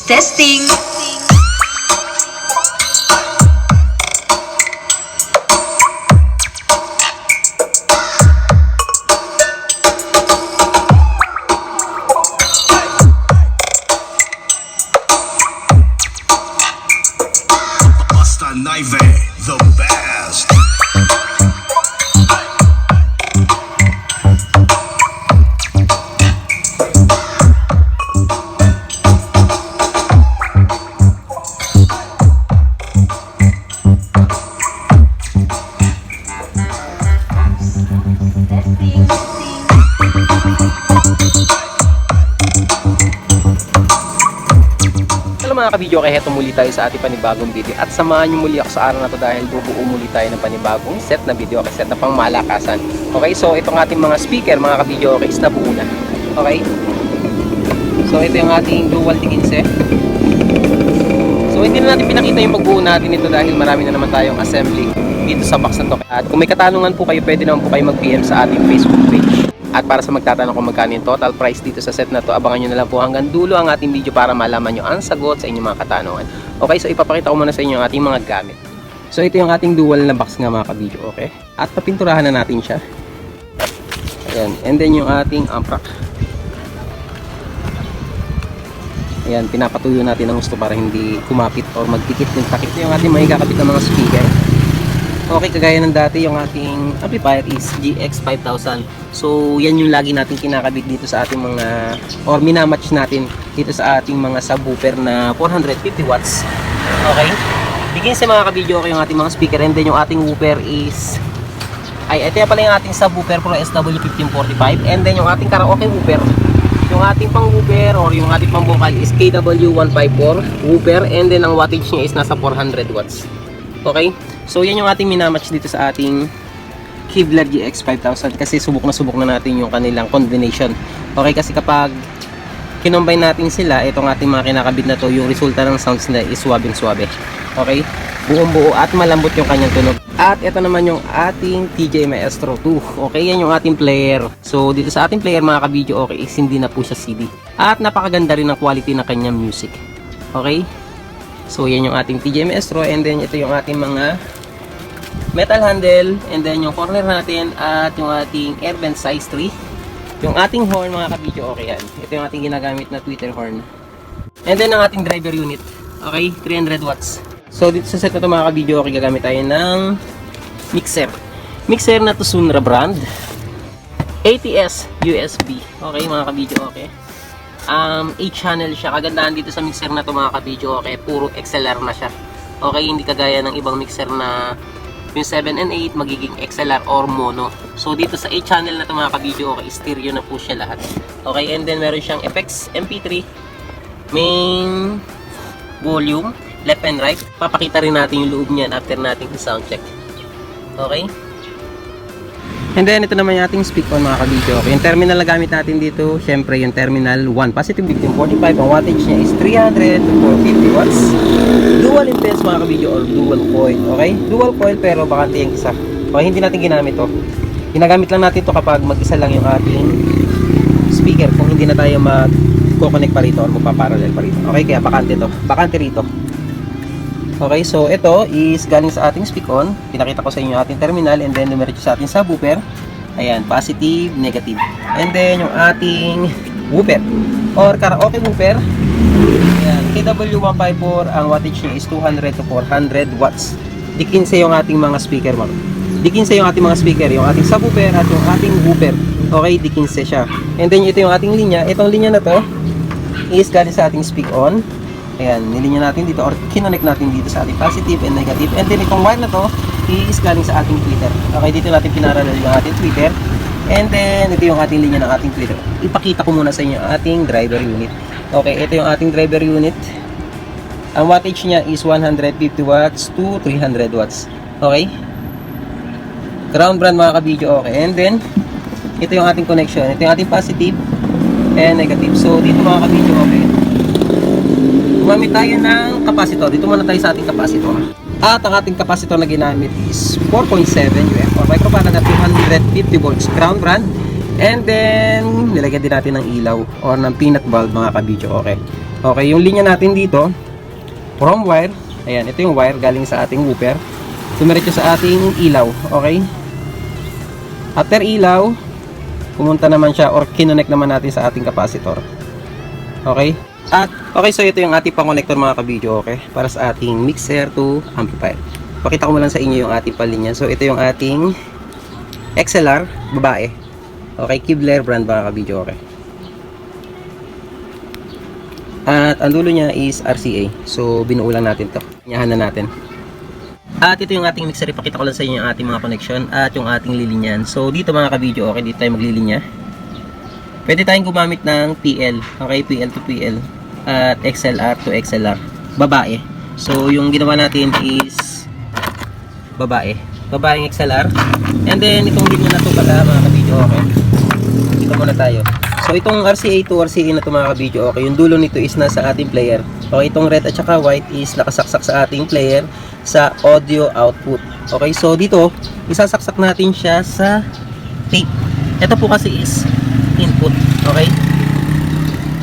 Testing! Basta Naive, the best. Hello mga kabidyo, kaya heto muli tayo sa ating panibagong video at samahan nyo muli ako sa araw na to dahil bubuo muli tayo ng panibagong set na video, okay, set na pang malakasan. Okay, so itong ating mga speaker mga kabidyo, okay, is nabuo na. Okay, so ito yung ating dual D15. So hindi na natin pinakita yung pagbuo natin ito dahil marami na naman tayong assembly dito sa box na to. At kung may katanungan po kayo, pwede naman po kayo mag-PM sa ating Facebook page. At para sa magtatanong kung magkano yung total price dito sa set na to, abangan nyo na lang po hanggang dulo ang ating video para malaman nyo ang sagot sa inyong mga katanungan. Okay, so ipapakita ko muna sa inyo ang ating mga gamit. So ito yung ating dual na box nga mga kabidyo, okay? At papinturahan na natin siya. Ayan, and then yung ating amp rack. Ayan, pinapatuyo natin ang gusto para hindi kumapit or magpikit yung takip. Ito yung ating mahigakabit ng mga speaker. Okay, kagaya ng dati, yung ating amplifier is GX5000. So, yan yung lagi natin kinakabit dito sa ating mga, or minamatch natin dito sa ating mga subwoofer na 450 watts. Okay? Bigyan sa mga kabidyo ko yung ating mga speaker, and then yung ating woofer is, ito yung pala yung ating subwoofer Pro SW1545, and then yung ating karaoke woofer, yung ating pang woofer or yung ating pang vocal is KW154 woofer, and then ang wattage niya is nasa 400 watts. Okay? So yan yung ating minamatch dito sa ating Kevlar GX5000 kasi subok na natin yung kanilang combination. Okay, kasi kapag kinombine natin sila, itong ating mga kinakabit na to, yung resulta ng sounds na is swabing-swabe. Okay? Buong-buo at malambot yung kanyang tunog. At ito naman yung ating TJ Maestro 2. Okay, yan yung ating player. So dito sa ating player mga kabidyo, okay, is hindi na po siya CD. At napakaganda rin ang quality ng kanyang music. Okay? So yan yung ating TJ Maestro, and then ito yung ating mga metal handle, and then yung corner natin at yung ating air vent size 3. Yung ating horn mga kabidyo, okay yan. Ito yung ating ginagamit na tweeter horn. And then ang ating driver unit. Okay, 300 watts. So dito sa set na ito mga kabidyo, okay, gagamit tayo ng mixer. Mixer na to Sunra brand. ATS USB. Okay mga kabidyo, okay. 8 channel siya. Kagandahan dito sa mixer na to mga kabidyo, okay, puro XLR na siya. Okay, hindi kagaya ng ibang mixer na yung 7 and 8 magiging XLR or mono. So dito sa 8 channel na ito mga kabidyo, okay, stereo na po siya lahat. Okay, and then meron siyang effects, MP3, main, volume, left and right. Papakita rin natin yung loob niyan after nating sound check. Okay? And then ito naman yung ating speak on mga kabidyo. Okay, yung terminal na gamit natin dito, syempre yung terminal 1 positive 1545. Ang wattage niya is 300 to 450 watts. Dual impedance mga kabidyo or dual coil. Okay, dual coil pero bakante yung isa. Okay, hindi natin ginamit to. Ginagamit lang natin to kapag mag-isa lang yung ating speaker, kung hindi na tayo mag-connect pa rito or magpaparallel pa rito. Okay, kaya bakante to, bakante rito. Okay, so ito is galing sa ating speak on. Pinakita ko sa inyo yung ating terminal, and then dumiretso sa ating subwoofer. Ayan, positive, negative. And then yung ating woofer or karaoke woofer. Ayan, KW154, ang wattage niya is 200 to 400 watts. Di-15 yung ating mga speaker mo. Di-15 yung ating mga speaker, yung ating subwoofer at yung ating woofer. Okay, di-15 siya. And then ito yung ating linya. Itong linya na to is galing sa ating speak on. Ayan, nilinya natin dito or kinonect natin dito sa ating positive and negative. And then itong wire na to is galing sa ating tweeter. Okay, dito natin pinarallel yung ating tweeter. And then ito yung ating linya ng ating tweeter. Ipakita ko muna sa inyo ating driver unit. Okay, ito yung ating driver unit. Ang wattage niya is 150 watts to 300 watts. Okay? Ground brand mga kabidyo, okay. And then ito yung ating connection. Ito yung ating positive and negative. So dito mga kabidyo, okay, gumamit tayo ng capacitor. Dito muna tayo sa ating capacitor. At ang ating capacitor na ginamit is 4.7 UF or microfarad at 250 volts ground brand. And then nilagyan din natin ng ilaw or ng peanut bulb mga kabidyo. Okay. Okay, yung linya natin dito from wire, ayan, ito yung wire galing sa ating woofer, dumiretso sa ating ilaw. Okay, after ilaw, pumunta naman siya or kinonect naman natin sa ating capacitor. Okay, at okay, so ito yung ating pang-connector mga kabidyo, okay, para sa ating mixer to amplifier. Pakita ko mo lang sa inyo yung ating palinya. So ito yung ating XLR babae, okay, Kevlar brand mga kabidyo, okay. At ang dulo niya is RCA. So binuulan natin to. Nyahan na natin. At ito yung ating mixer. Ipakita ko lang sa inyo yung ating mga connection at yung ating lilinyan. So dito mga kabidyo, okay, dito tayo maglilinya. Pwede tayong gumamit ng PL. Okay, PL to PL. At XLR to XLR. Babae. So yung ginawa natin is babae. Babaeng XLR. And then itong linya na to pala mga kabidyo, okay. Dito muna tayo. So itong RCA to RCA na ito mga kabidyo, okay, yung dulo nito is nasa ating player. Okay, itong red at saka white is nakasaksak sa ating player sa audio output. Okay, so dito isasaksak natin siya sa tape. Ito po kasi is input. Okay,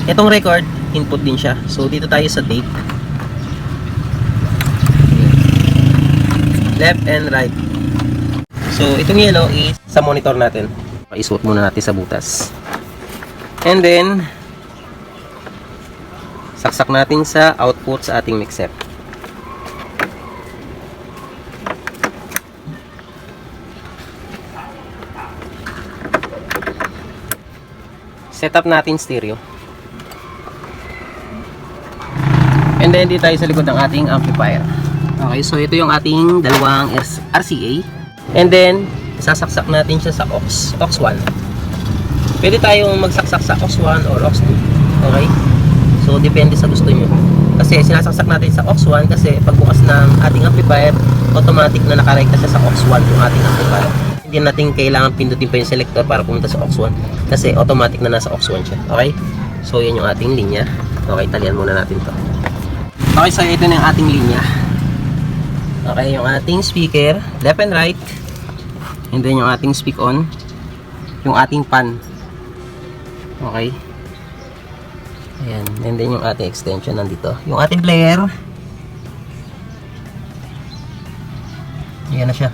itong record input din siya. So dito tayo sa tape, left and right. So itong yellow is sa monitor natin. Isuot muna natin sa butas. And then saksak natin sa output sa ating mixer. Setup natin stereo. And then dito tayo sa likod ng ating amplifier. Okay, so ito yung ating dalawang RCA. And then sasaksak natin siya sa aux 1. Pwede tayong magsaksak sa aux 1 or aux 2. Okay? So, depende sa gusto nyo. Kasi sinasaksak natin sa aux 1 kasi pagbukas ng ating amplifier, automatic na nakarekta siya sa aux 1 yung ating amplifier. Hindi natin kailangan pindutin pa yung selector para pumunta sa aux 1 kasi automatic na nasa aux 1 siya. Okay? So, yan yung ating linya. Okay, talian muna natin to. Okay, so ito na yung ating linya. Okay, yung ating speaker, left and right. And then yung ating speak on, yung ating pan. Okay. Ayan. And then yung ating extension nandito. Yung ating player. Ayan na siya.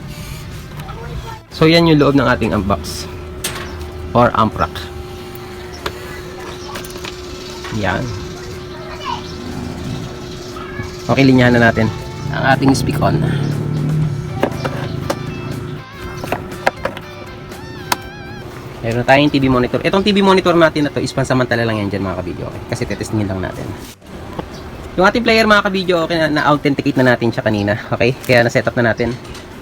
So yan yung loob ng ating amp box or amp rack. Yan. Okay, linyahan na natin ang ating speak on. Meron tayong TV monitor. Itong TV monitor natin na to is pansamantala lang yan dyan mga kabidyo. Okay? Kasi tetestingin lang natin. Yung ating player mga kabidyo, okay, na-authenticate na natin siya kanina. Okay? Kaya na-setup na natin.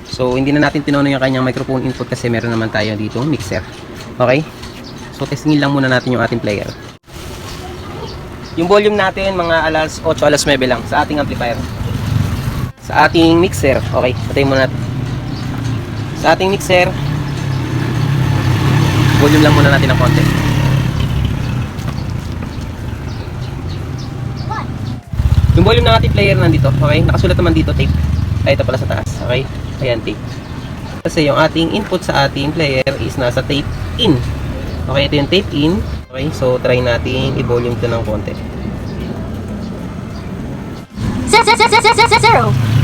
So, hindi na natin tinono yung kanyang microphone input kasi meron naman tayo dito mixer. Okay? So, testingin lang muna natin yung ating player. Yung volume natin, mga alas 8, alas 9 lang sa ating amplifier. Sa ating mixer. Okay? Patayin muna natin. Sa ating mixer, volume lang muna natin ng konti. Yung volume ng ating player nandito, okay? Nakasulat naman dito tape. Ay, ito pala sa taas, okay? Ayan, tape. Kasi yung ating input sa ating player is nasa tape in. Okay, ito yung tape in. Okay, so try natin i-volume ito ng konti. 058.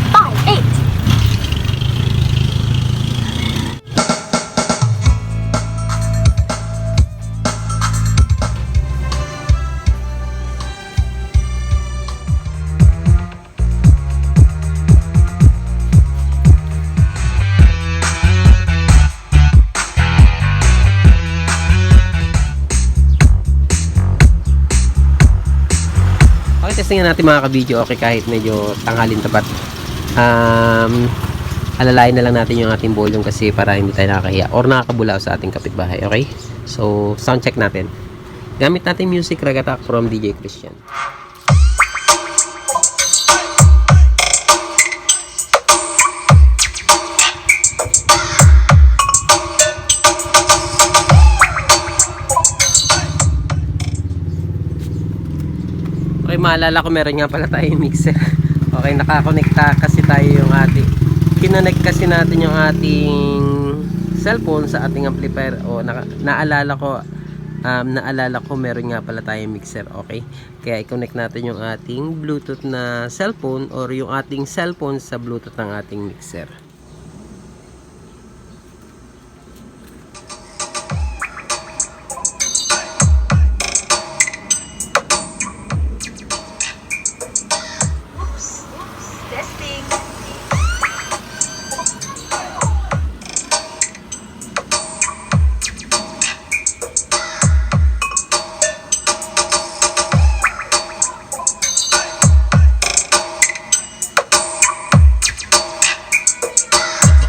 Testingin natin mga kabidyo, okay, kahit medyo tanghalin tapat. Alalayan na lang natin yung ating volume kasi para hindi tayo nakakahiya or nakakabulaw sa ating kapitbahay, okay? So, sound check natin. Gamit natin music Ragatak from DJ Christian. Okay, maalala ko meron nga pala tayong mixer. Okay, nakakonekta kasi tayo yung ating kinonect kasi natin yung ating cellphone sa ating amplifier. O naalala ko naalala ko meron nga pala tayong mixer. Okay, kaya i-connect natin yung ating Bluetooth na cellphone or yung ating cellphone sa Bluetooth ng ating mixer. Testing.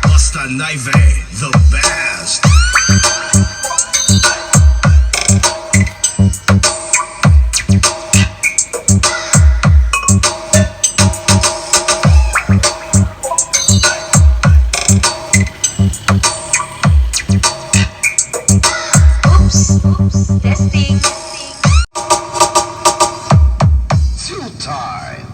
Basta Knife, the best. Oops. Testing. Two time.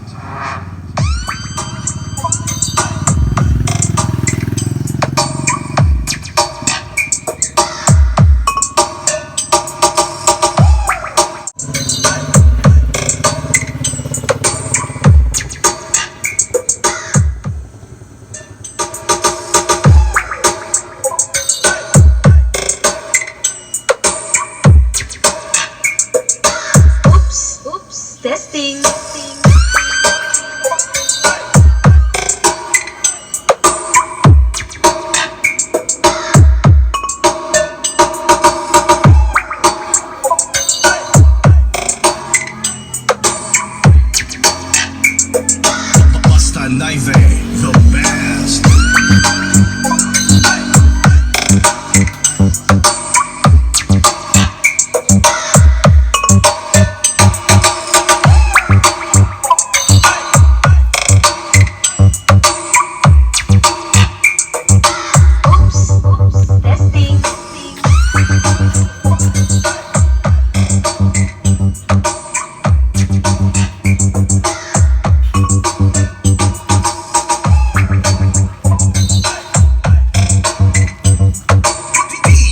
Oops. Testing. Basta Knife, the best. Oops. Testing.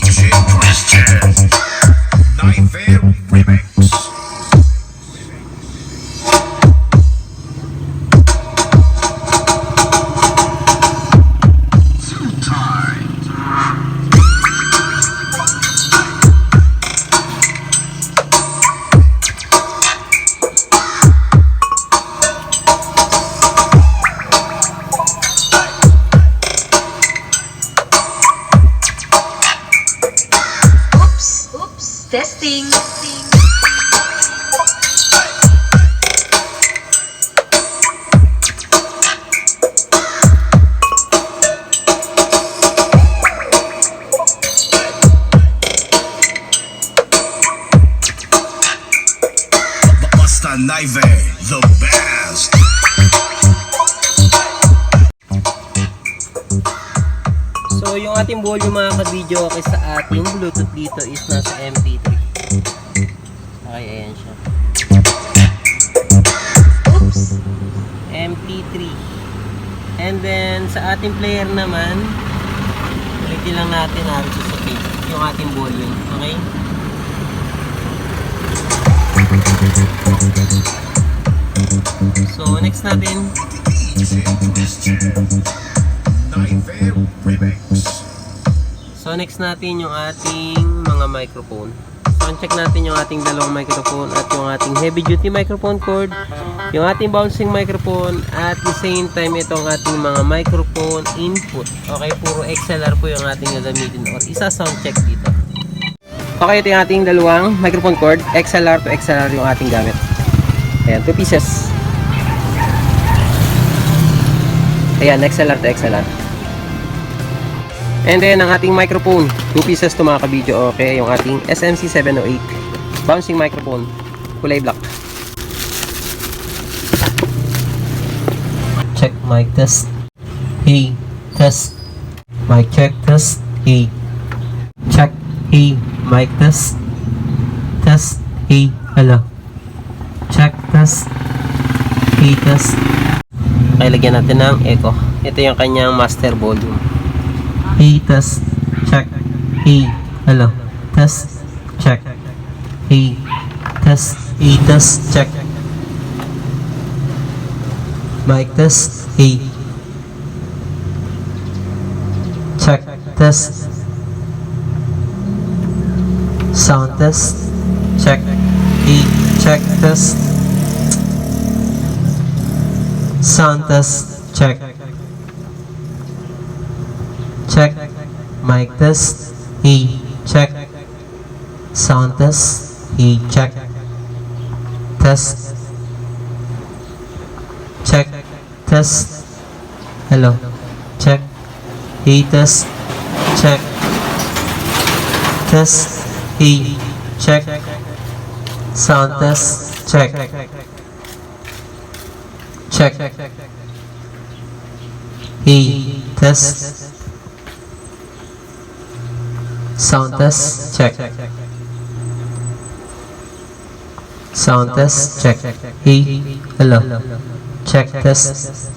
DJ Christian. Knife Remix. Two time. Oops. Testing. Basta Knife, the best. So yung ating volume mga ka-video okay sa ating Bluetooth dito is nasa MP3. Okay, ayan siya. Oops. MP3. And then sa ating player naman, ulitin lang natin narito sa page yung ating volume. Okay? So next natin, DJ Christian. Knife Remix. so next natin yung ating mga microphone. So check natin yung ating dalawang microphone at yung ating heavy duty microphone cord, yung ating bouncing microphone at the same time itong ating mga microphone input. Okay, puro XLR po yung ating gagamitin or isa sound check dito. Okay, ito yung ating dalawang microphone cord, XLR to XLR yung ating gamit. Ayan, 2 pieces. Ayan, XLR to XLR. And then, ang ating microphone, 2 pieces to mga ka-video. Okay, yung ating SMC 708 bouncing microphone, kulay black. Check mic test. Hey, test. Mic check test. Hey. Check. Hey, mic test. Test. Hey, hello. Check test. Hey, test. Okay, lagyan natin ng echo. Ito yung kanyang master volume. Hey, test. Check. Hey, hello. Test. Check. Hey, test, hey, test, check. Mic test, hey. Check, test. Sound test, check. Hey, check, test. Sound test, check. Check. Mic test, hey, check. Sound test, hey, check. Test. Check. Test. Hello. Check. Hey, test. Check. Test. Hey, check. Sound test. Check. Check. Hey, test. Sound test. Check. Sound test. Check. Hey, hello. Check. Test.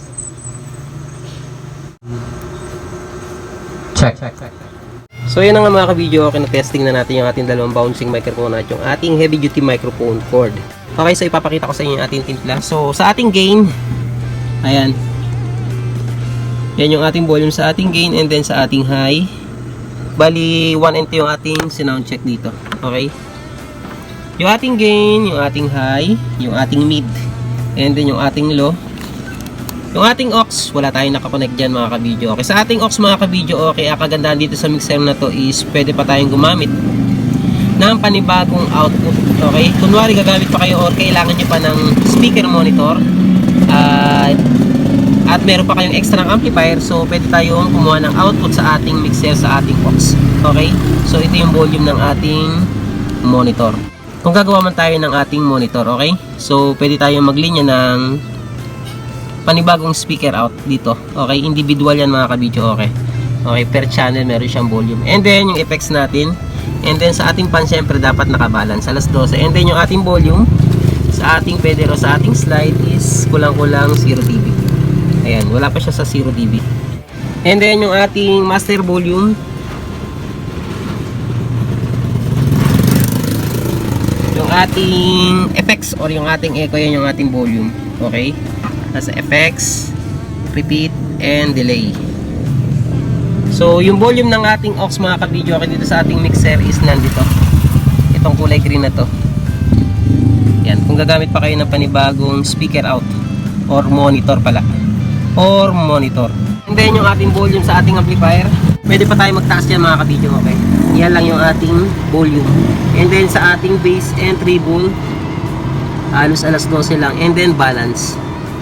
Check. So yun na nga mga ka-video, okay, na-testing na natin yung ating dalawang bouncing microphone at yung ating heavy duty microphone cord. Okay, so ipapakita ko sa inyo yung ating timpla. So sa ating gain, ayan, yan yung ating volume sa ating gain, and then sa ating high, bali 1 and 2 yung ating sound check dito. Okay, yung ating gain, yung ating high, yung ating mid, and then yung ating low. Yung ating aux, wala tayong nakakonect dyan mga ka-video. Okay, sa ating aux mga ka-video, okay, ang kagandahan dito sa mixer na to is pwede pa tayong gumamit ng panibagong output. Okay, kunwari gagamit pa kayo or kailangan nyo pa ng speaker monitor at meron pa kayong extra amplifier, so pwede tayong kumuha ng output sa ating mixer sa ating aux. Okay, so ito yung volume ng ating monitor. Kung gagawa man tayo ng ating monitor, okay, so pwede tayong maglinya ng panibagong speaker out dito. Okay, individual yan mga ka-video. Okay, okay, per channel meron siyang volume, and then yung effects natin, and then sa ating pan syempre dapat nakabalance alas 12, and then yung ating volume sa ating pedero sa ating slide is kulang-kulang 0 dB. Ayan, wala pa siya sa 0 dB. And then yung ating master volume, yung ating effects or yung ating echo, yan yung ating volume. Okay, nasa effects, repeat, and delay. So yung volume ng ating aux mga ka-video dito sa ating mixer is nandito, itong kulay green na to. Yan, kung gagamit pa kayo ng panibagong speaker out or monitor pala, or monitor. And then yung ating volume sa ating amplifier, pwede pa tayo magtaas yan mga ka-video. Okay, yan lang yung ating volume. And then sa ating bass and treble, halos alas 12 lang, and then balance.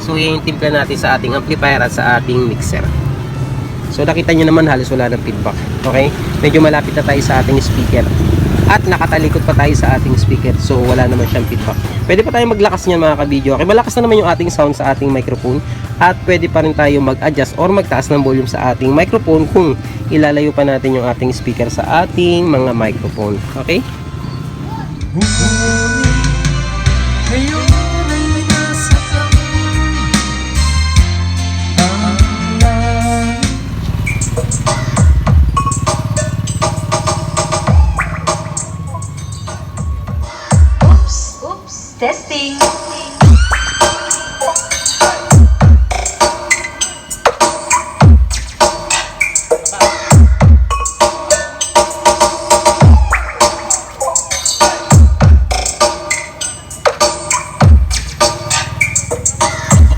So yan yung timpla natin sa ating amplifier at sa ating mixer. So nakita nyo naman halos wala ng feedback. Okay, medyo malapit na tayo sa ating speaker at nakatalikod pa tayo sa ating speaker, so wala naman siyang feedback. Pwede pa tayo maglakas niyan mga ka-video. Okay, malakas na naman yung ating sound sa ating microphone, at pwede pa rin tayo mag-adjust or magtaas ng volume sa ating microphone kung ilalayo pa natin yung ating speaker sa ating mga microphone. Okay, Testing.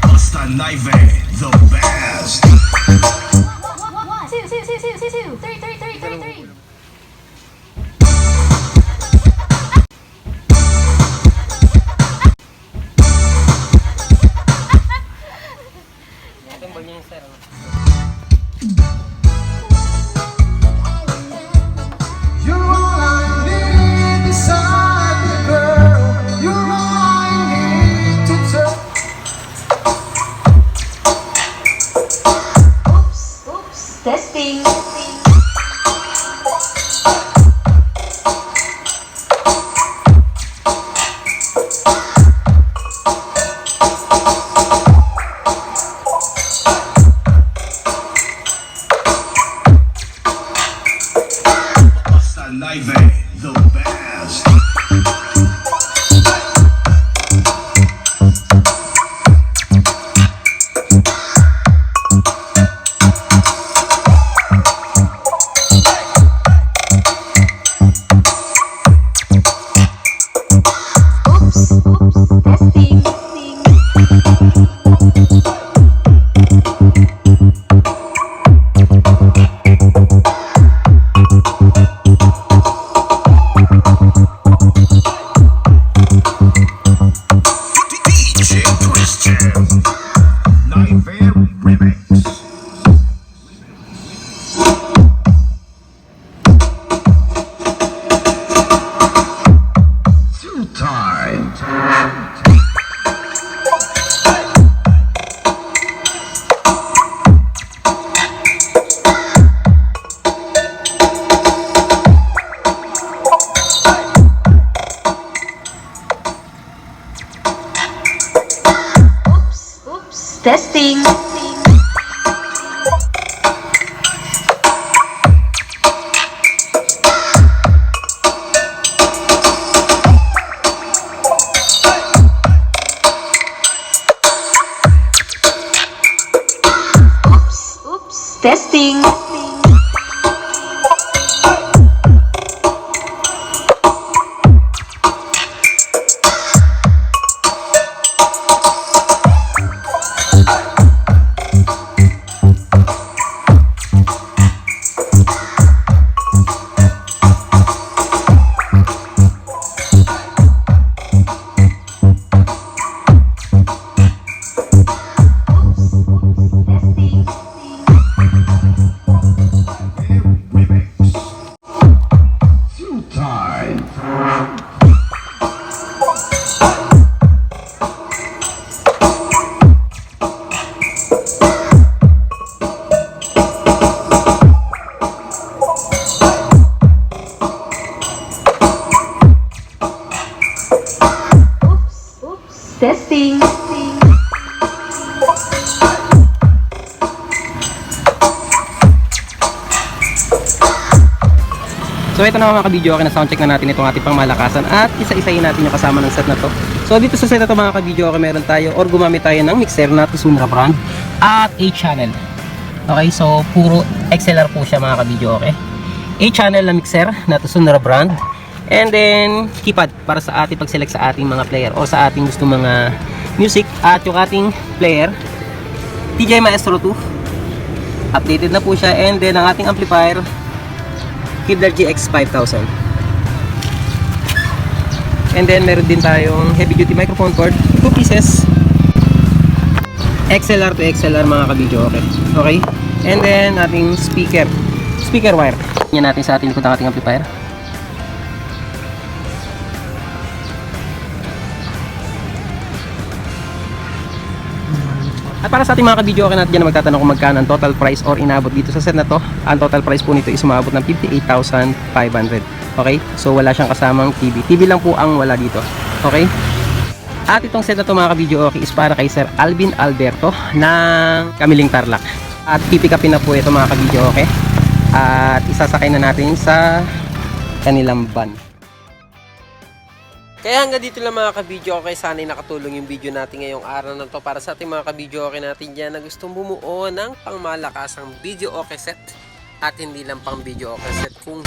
Basta Naive, the best. 1, 2, 3. You're all I need beside me, girl. You're all I need to touch. Oops, testing. Basta Naive, the best. Nightmare Remix. Two time. Oops, testing. Oops, testing. Remix. Two time. Oops, testing. So ito na mga ka-video, okay, na soundcheck na natin itong ating pangmalakasan at isa-isahin natin yung kasama ng set na to. So dito sa set na to mga ka-video, okay, meron tayo or gumamit tayo ng mixer na Tsunra brand at 8-channel. Okay, so puro XLR po siya mga ka-video, okay. 8-channel na mixer na Tsunra brand. And then keypad para sa ating pag-select sa ating mga player o sa ating gusto mga music. At yung ating player TJ Maestro 2, updated na po siya. And then ang ating amplifier Kevlar GX 5000. And then meron din tayong heavy duty microphone cord, 2 pieces, XLR to XLR mga kabidyo, okay. Okay. And then ating speaker wire. Yan natin sa ating likod ng ating amplifier. At para sa ating mga ka-video, okay, natin dyan na magtatanong kung magkano ang total price or inabot dito sa set na to. Ang total price po nito is umabot ng 58,500. Okay? So wala siyang kasamang TV. TV lang po ang wala dito. Okay? At itong set na to mga ka-video, okay, is para kay Sir Alvin Alberto ng Kamiling Tarlac. At pipick upin na po ito mga ka-video, okay? At isasakay na natin sa kanilang van. Kaya hanggang dito lang mga ka-video, okay, sana'y nakatulong yung video natin ngayong araw na to para sa ating mga ka-video, okay, natin dyan na gustong bumuo ng pangmalakasang video okay set at hindi lang pang video okay set kung